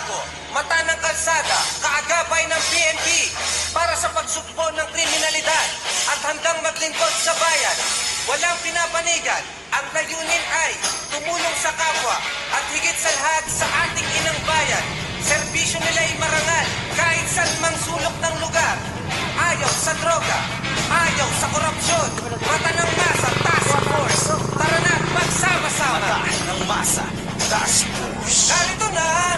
pagbabago, mata ng kalsada, kaagapay ng PNP para sa pagsugpo ng kriminalidad at hanggang maglingkod sa bayan. Walang pinapanigan, ang layunin ay tumulong sa kapwa at higit sa lahat sa ating inang bayan. Serbisyo nila'y marangal kahit saan mang sulok ng lugar. Ayaw sa droga, ayaw sa korupsyon. Mata ng masa, task force. Tara na't magsama-sama. Mata ng masa, task force. Narito na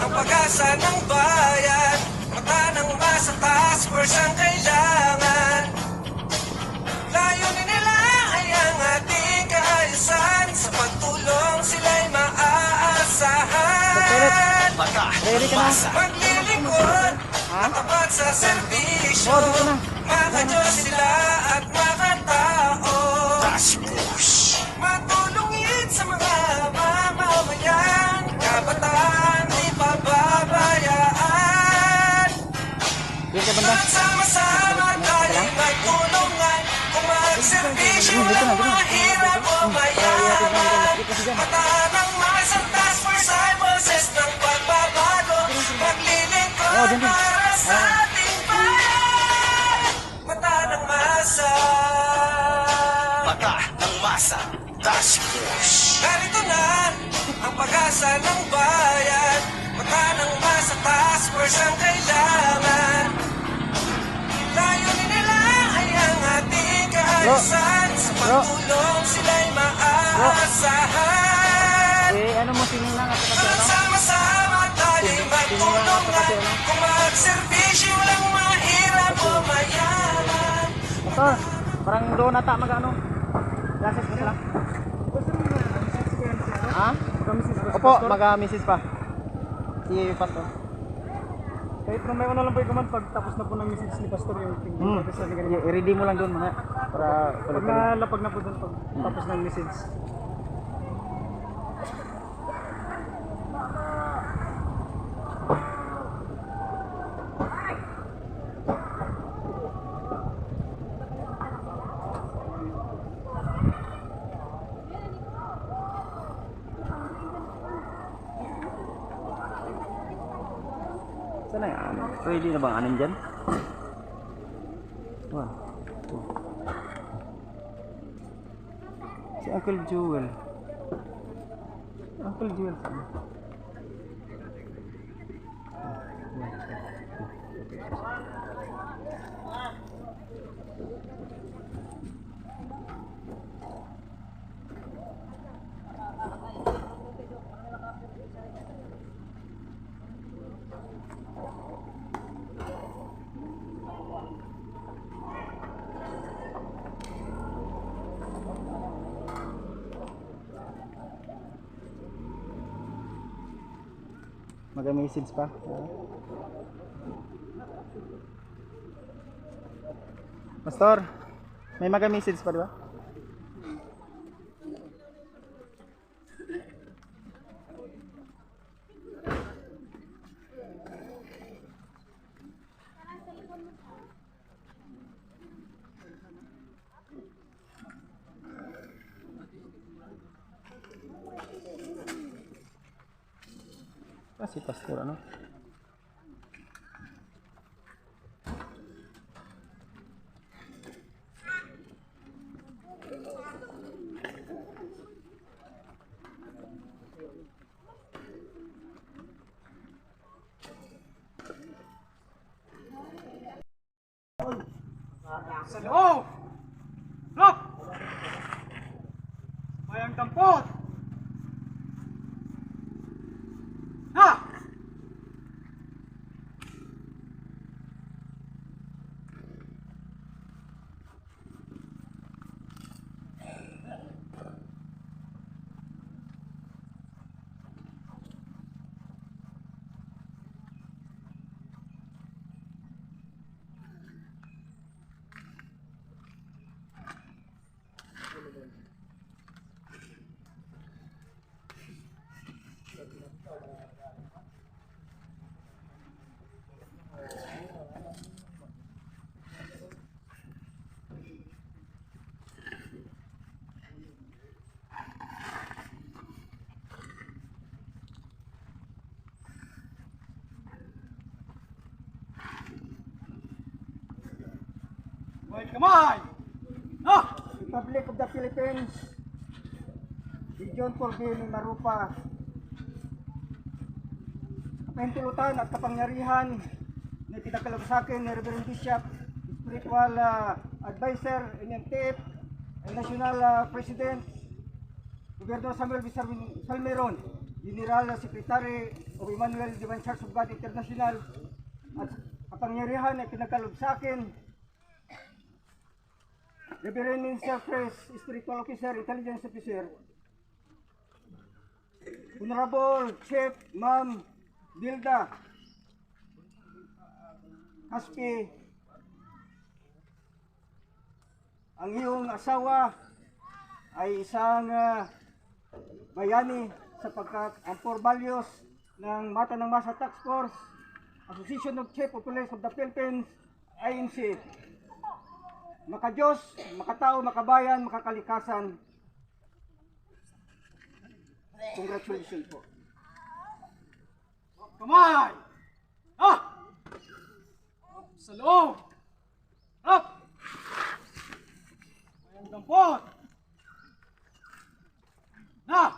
ang pag-asa ng bayan. Mata ng masa, task force ang kailangan. Layunin nila ay ang ating kaayusan. Sa pagtulong sila'y maaasahan. Mata ng masa. Maglilingkod at tapat sa serbisyo. Maka-Diyos sila at maka-tao. Task force. Matulungin sa mga mamamayan. Kabataan di pababayaan. Sama-sama tayo magtulungan. Kung magserbisyo ng mahirap o mayaman. Mata ng masa, task force ay boses ng pagbabago. Maglilingkod para sa ating bayan. Mata ng masa. Mata ng masa, task force. Narito na ang pag-asa ng bayan. Mata ng masa, task force ang kailangan. Layunin nila ay ang ating kaayusan. Sa pagtulong sila'y maaasahan. Ano mo sinulang at Sama-sama tayo'y magtulungan. Kung magserbisyo lang mahirap o mayaman. Motor, parang doon ata mag-ano. Glasses mo lang. Ha? Opo, mag-message pa. Si Pastor. Kahit kung may una lang po ikuman, pag tapos na po ng message ni Pastor yung I-ready mo lang doon mga para pag nalapag na po doon pag tapos ng message. sana yan. Ready na bang anin dyan? Wow. Si Uncle Jewel. Uncle Jewel sana. Mag-message pa. Pastor, may mag-message pa, di ba? Si Pastor ano? Sa loob! Look! Bayang tampot! Ha! Kahit kamay! Ah! Republic of the Philippines, Region 4B ni Marupa, kapahintulutan at kapangyarihan na pinakalaw sa akin ni Reverend Bishop, Spiritual Advisor, NMTF, and National President, Gobernador Samuel B. Salmeron, General Secretary of Emmanuel Divine Church of God International, at kapangyarihan na pinakalaw sa akin, Reverend Minister Press, Spiritual Officer, Intelligence Officer, Honorable Chief Ma'am Bilda Haspi, ang iyong asawa ay isang bayani sapagkat ang core values ng Mata ng Masa Task Force, Association of Chief of Police of the Philippines, INC, makadiyos, makatao, makabayan, makakalikasan. Congratulations po. Kamay! Ah! Up sa loob! Up! Mayang dampot! Na!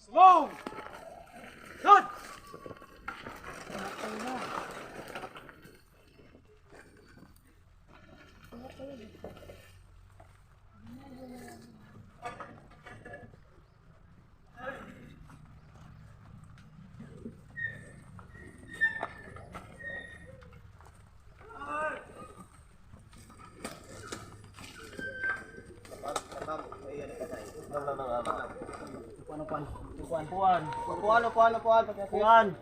Slow! Good! Puan.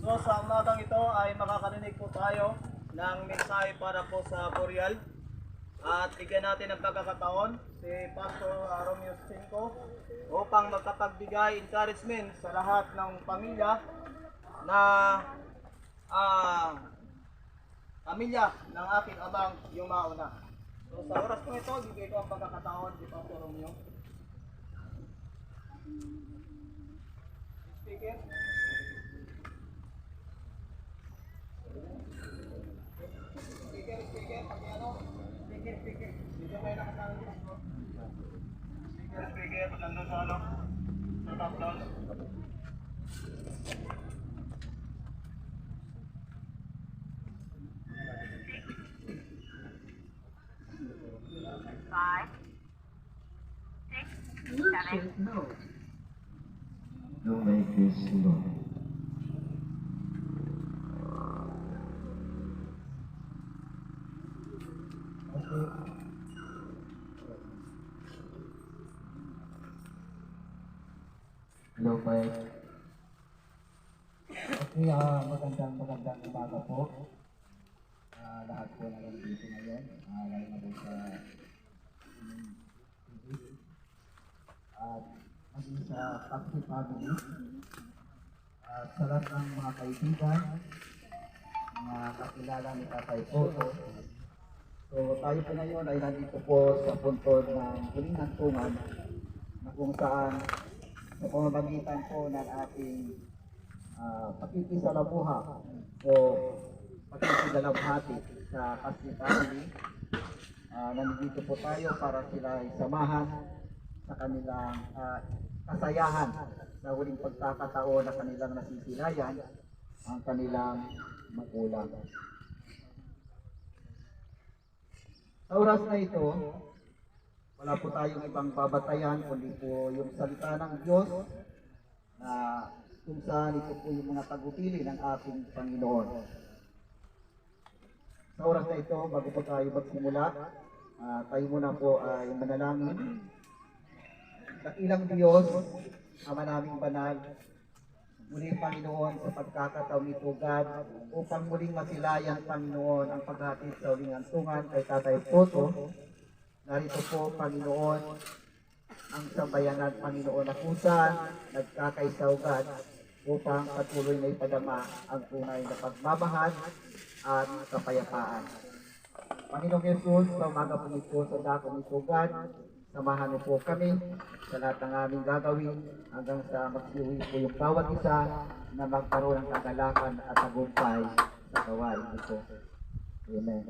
So sa umagang ito ay makakarinig po tayo ng mensahe para po sa Boreal. At bigyan natin ng pagkakataon si Pastor Romeo Cinco upang magkapagbigay encouragement sa lahat ng pamilya na pamilya ng aking abang yung mauna. So sa oras po ito, bigay ko ang pagkakataon si Pastor Romeo. Speaker. Speaker, pag-ano? Speaker. Dito kayo nakasama dito, bro. Speaker, nandun sa ano? Sa top down. No make this slow. Hello, Mike. Okay, magandang umaga po. Lahat po na nandito ngayon, lalo na po sa at maging sa Taxi Family, sa lahat ng mga kaibigan, mga kakilala ni Tatay Toto. So tayo po ngayon ay nandito po sa punto ng huling hantungan na kung saan sa pamamagitan po ng ating pakikisalamuha o pakikisalamhati sa Taxi Family. Nandito po tayo para sila ay samahan sa kanilang kasayahan sa huling pagkakataon na kanilang nasisilayan ang kanilang magulang. Sa oras na ito, wala po tayong ibang babatayan kundi po yung salita ng Diyos na kung saan ito po yung mga tagupili ng ating Panginoon. Sa oras na ito, bago po tayo magsimula, tayo muna po ay manalangin. Dakilang Diyos, Ama naming banal, muli Panginoon sa pagkakataon nito God upang muling masilayan Panginoon ang paghatid sa uling antungan kay Tatay Poto. Narito po Panginoon ang sambayanan Panginoon na kusa nagkakaisaw God upang patuloy na ipadama ang tunay na pagmamahal at kapayapaan. Panginoong Yesus, sa umaga po ito sa dakong ito God, samahan niyo po kami sa lahat ng aming gagawin hanggang sa magsiuwi po yung bawat isa na magkaroon ng kagalakan at tagumpay sa gawain ito. Amen.